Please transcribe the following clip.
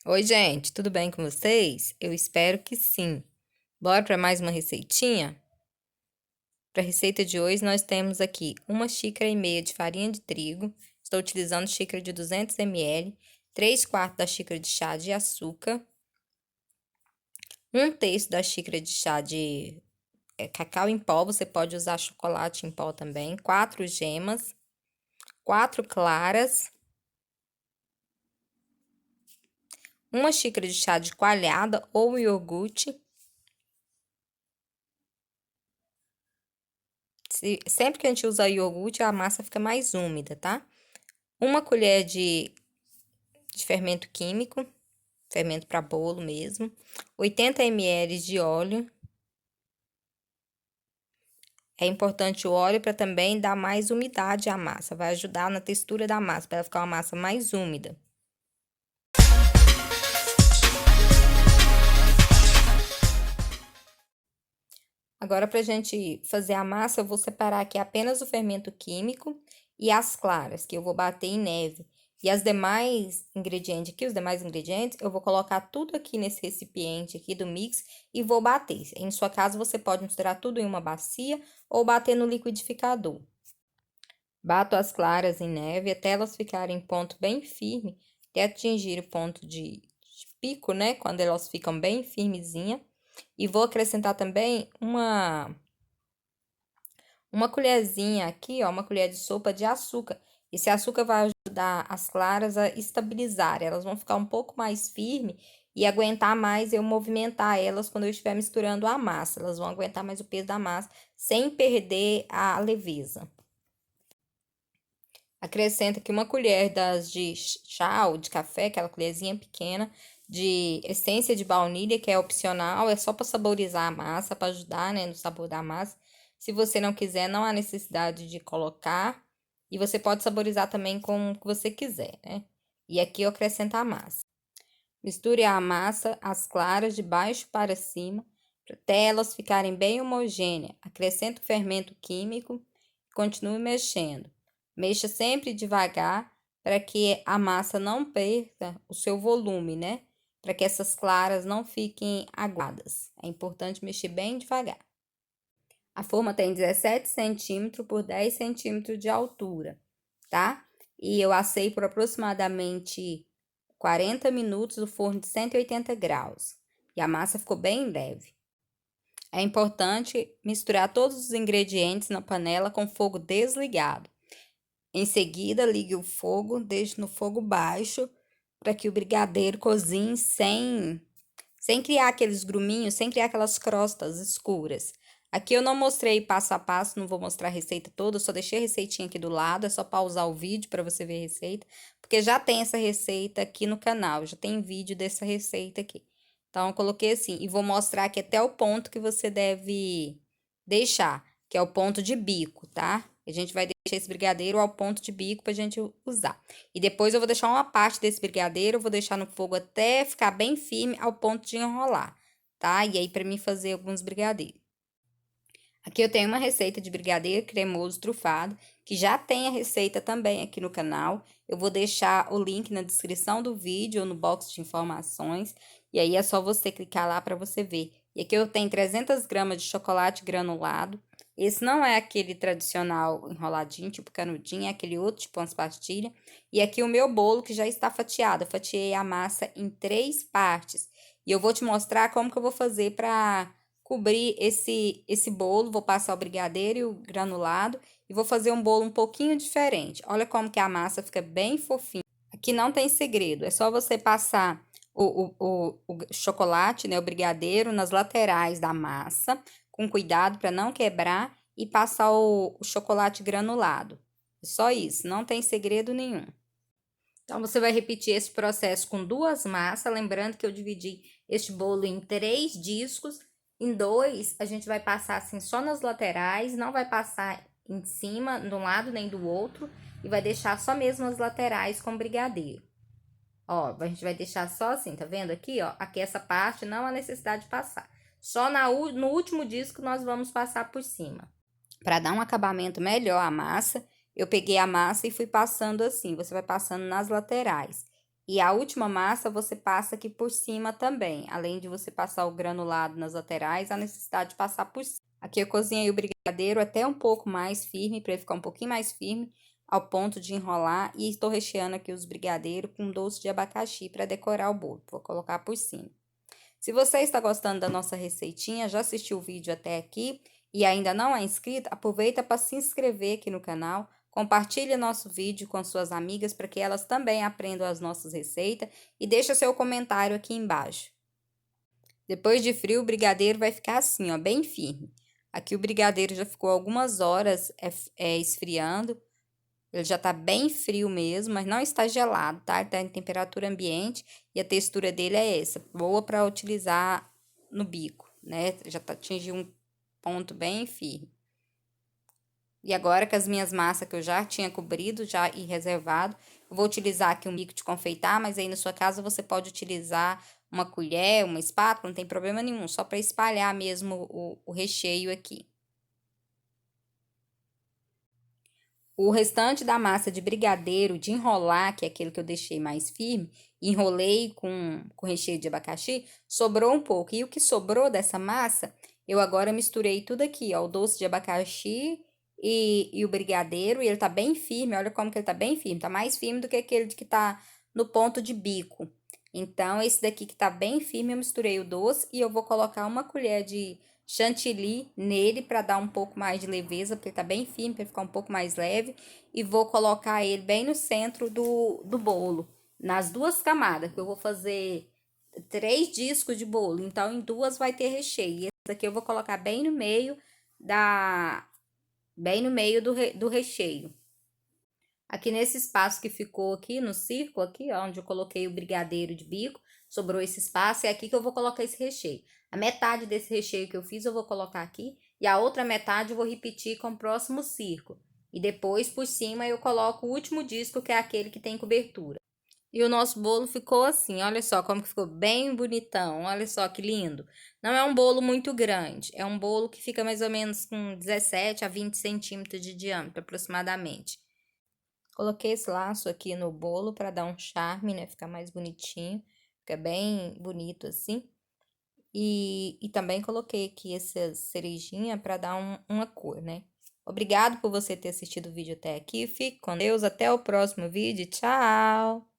Oi, gente, tudo bem com vocês? Eu espero que sim. Bora para mais uma receitinha? Para a receita de hoje, nós temos aqui 1,5 xícaras de farinha de trigo. Estou utilizando xícara de 200 ml, 3/4 da xícara de chá de açúcar, 1/3 da xícara de chá de cacau em pó. Você pode usar chocolate em pó também. 4 gemas, 4 claras, 1 xícara de chá de coalhada ou iogurte. Sempre que a gente usa iogurte, a massa fica mais úmida, tá? 1 colher de fermento químico, fermento para bolo mesmo. 80 ml de óleo. É importante o óleo para também dar mais umidade à massa. Vai ajudar na textura da massa, para ela ficar uma massa mais úmida. Agora, para a gente fazer a massa, eu vou separar aqui apenas o fermento químico e as claras, que eu vou bater em neve. E as demais ingredientes aqui, os demais ingredientes, eu vou colocar tudo aqui nesse recipiente aqui do mix e vou bater. Em sua casa, você pode misturar tudo em uma bacia ou bater no liquidificador. Bato as claras em neve até elas ficarem em ponto bem firme, até atingir o ponto de pico, né? Quando elas ficam bem firmezinha. E vou acrescentar também uma colherzinha aqui, ó, uma colher de sopa de açúcar. Esse açúcar vai ajudar as claras a estabilizar, elas vão ficar um pouco mais firmes e aguentar mais eu movimentar elas quando eu estiver misturando a massa. Elas vão aguentar mais o peso da massa sem perder a leveza. Acrescenta aqui uma colher das de chá ou de café, aquela colherzinha pequena, de essência de baunilha, que é opcional, é só para saborizar a massa, para ajudar, né, no sabor da massa. Se você não quiser, não há necessidade de colocar. E você pode saborizar também com o que você quiser, né? E aqui eu acrescento a massa. Misture a massa, as claras, de baixo para cima, até elas ficarem bem homogêneas. Acrescente o fermento químico e continue mexendo. Mexa sempre devagar para que a massa não perca o seu volume, né? Para que essas claras não fiquem aguadas. É importante mexer bem devagar. A forma tem 17 centímetros por 10 centímetros de altura, tá? E eu assei por aproximadamente 40 minutos no forno de 180 graus. E a massa ficou bem leve. É importante misturar todos os ingredientes na panela com fogo desligado. Em seguida, ligue o fogo, deixe no fogo baixo para que o brigadeiro cozinhe sem criar aqueles gruminhos, sem criar aquelas crostas escuras. Aqui eu não mostrei passo a passo, não vou mostrar a receita toda, eu só deixei a receitinha aqui do lado, é só pausar o vídeo para você ver a receita, porque já tem essa receita aqui no canal, já tem vídeo dessa receita aqui. Então, eu coloquei assim, e vou mostrar aqui até o ponto que você deve deixar, que é o ponto de bico, tá? A gente vai deixar esse brigadeiro ao ponto de bico pra gente usar. E depois eu vou deixar uma parte desse brigadeiro, eu vou deixar no fogo até ficar bem firme ao ponto de enrolar, tá? E aí, pra mim fazer alguns brigadeiros. Aqui eu tenho uma receita de brigadeiro cremoso trufado, que já tem a receita também aqui no canal. Eu vou deixar o link na descrição do vídeo ou no box de informações. E aí é só você clicar lá para você ver. E aqui eu tenho 300 gramas de chocolate granulado. Esse não é aquele tradicional enroladinho, tipo canudinho, é aquele outro, tipo umas pastilhas. E aqui o meu bolo que já está fatiado. Eu fatiei a massa em 3 partes. E eu vou te mostrar como que eu vou fazer para cobrir esse bolo. Vou passar o brigadeiro e o granulado e vou fazer um bolo um pouquinho diferente. Olha como que a massa fica bem fofinha. Aqui não tem segredo, é só você passar o chocolate, né, o brigadeiro nas laterais da massa, com cuidado para não quebrar, e passar o chocolate granulado. É só isso, não tem segredo nenhum. Então, você vai repetir esse processo com 2 massas, lembrando que eu dividi este bolo em 3 discos. Em 2, a gente vai passar assim só nas laterais, não vai passar em cima, de um lado nem do outro, e vai deixar só mesmo as laterais com brigadeiro. Ó, a gente vai deixar só assim, tá vendo aqui, ó? Aqui essa parte não há necessidade de passar. Só no último disco nós vamos passar por cima. Para dar um acabamento melhor à massa, eu peguei a massa e fui passando assim. Você vai passando nas laterais. E a última massa você passa aqui por cima também. Além de você passar o granulado nas laterais, a necessidade de passar por cima. Aqui eu cozinhei o brigadeiro até um pouco mais firme, para ele ficar um pouquinho mais firme, ao ponto de enrolar. E estou recheando aqui os brigadeiros com doce de abacaxi para decorar o bolo. Vou colocar por cima. Se você está gostando da nossa receitinha, já assistiu o vídeo até aqui e ainda não é inscrito, aproveita para se inscrever aqui no canal. Compartilhe nosso vídeo com suas amigas para que elas também aprendam as nossas receitas e deixa seu comentário aqui embaixo. Depois de frio, o brigadeiro vai ficar assim, ó, bem firme. Aqui o brigadeiro já ficou algumas horas esfriando. Ele já tá bem frio mesmo, mas não está gelado, tá? Ele tá em temperatura ambiente e a textura dele é essa, boa para utilizar no bico, né? Já tá atingindo um ponto bem firme. E agora com as minhas massas que eu já tinha cobrido já e reservado, eu vou utilizar aqui um bico de confeitar, mas aí na sua casa você pode utilizar uma colher, uma espátula, não tem problema nenhum, só para espalhar mesmo o recheio aqui. O restante da massa de brigadeiro, de enrolar, que é aquele que eu deixei mais firme, enrolei com recheio de abacaxi, sobrou um pouco. E o que sobrou dessa massa, eu agora misturei tudo aqui, ó, o doce de abacaxi e o brigadeiro, e ele tá bem firme, olha como que ele tá bem firme, tá mais firme do que aquele que tá no ponto de bico. Então, esse daqui que tá bem firme, eu misturei o doce e eu vou colocar uma colher de chantilly nele para dar um pouco mais de leveza, porque ele tá bem firme, para ficar um pouco mais leve. E vou colocar ele bem no centro do bolo, nas duas camadas, que eu vou fazer 3 discos de bolo, então em duas vai ter recheio. E esse aqui eu vou colocar bem no meio do recheio. Aqui nesse espaço que ficou aqui no círculo, aqui, ó, onde eu coloquei o brigadeiro de bico, sobrou esse espaço, é aqui que eu vou colocar esse recheio. A metade desse recheio que eu fiz eu vou colocar aqui, e a outra metade eu vou repetir com o próximo círculo. E depois, por cima, eu coloco o último disco, que é aquele que tem cobertura. E o nosso bolo ficou assim, olha só como que ficou bem bonitão, olha só que lindo. Não é um bolo muito grande, é um bolo que fica mais ou menos com 17 a 20 centímetros de diâmetro, aproximadamente. Coloquei esse laço aqui no bolo para dar um charme, né? Ficar mais bonitinho. Fica bem bonito assim. E também coloquei aqui essa cerejinha para dar uma cor, né? Obrigado por você ter assistido o vídeo até aqui. Fique com Deus. Até o próximo vídeo. Tchau!